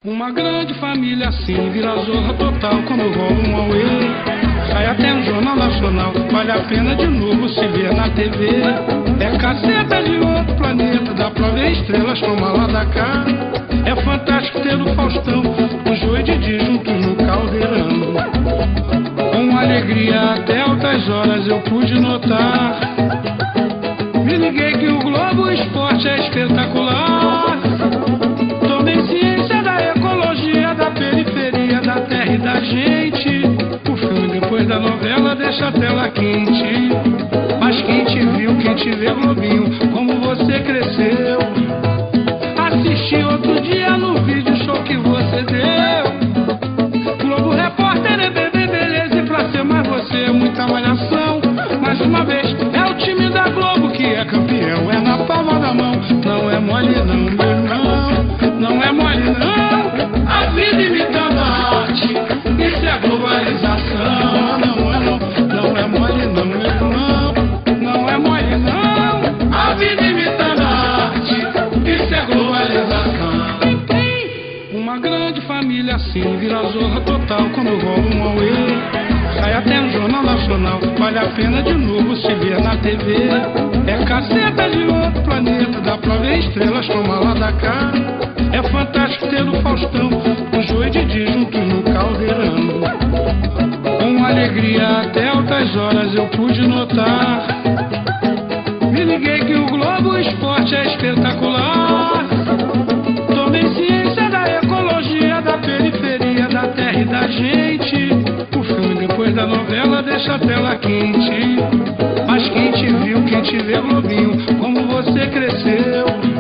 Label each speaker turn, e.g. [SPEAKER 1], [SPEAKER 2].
[SPEAKER 1] Uma grande família assim vira zorra total quando rola um auê. Sai até um jornal nacional, vale a pena de novo se ver na TV. É caceta de outro planeta, dá pra ver estrelas toma lá da cá. É fantástico ter o Faustão, o Jô e Didi juntos no caldeirão. Com alegria até altas horas eu pude notar. Me liguei que o Globo Esporte é espetacular. Tomei ciência da ecologia, da periferia, da terra e da gente. O filme depois da novela deixa a tela quente. Mas quem te viu, quem te vê Globinho, como você cresceu. Assisti outro dia no vídeo show que você deu. Globo Repórter é bebê, beleza, e pra ser mais você é muita malhação. Mais uma vez, é o time da Globo que é campeão, é na palma da mão. Não é mole não, meu irmão, não é mole não. A vida imitando a arte, isso é globalização. Não é mole não, meu irmão, não é mole não. A vida imitando a arte, isso é globalização. Uma grande família assim vira zorra total quando rola um auê. Sai até um jornal nacional, vale a pena de novo se ver na TV. É caceta de outro planeta, dá pra ver estrelas toma lá da cá. É fantástico ter o Faustão, o Jô e Didi juntos no caldeirão. Com alegria até altas horas eu pude notar. Me liguei que o Globo Esporte é espetacular. Tomei ciência da ecologia, da periferia, da terra e da gente. O filme depois da novela deixa a tela quente. Mas quem te viu, quem te vê Globinho, como você cresceu.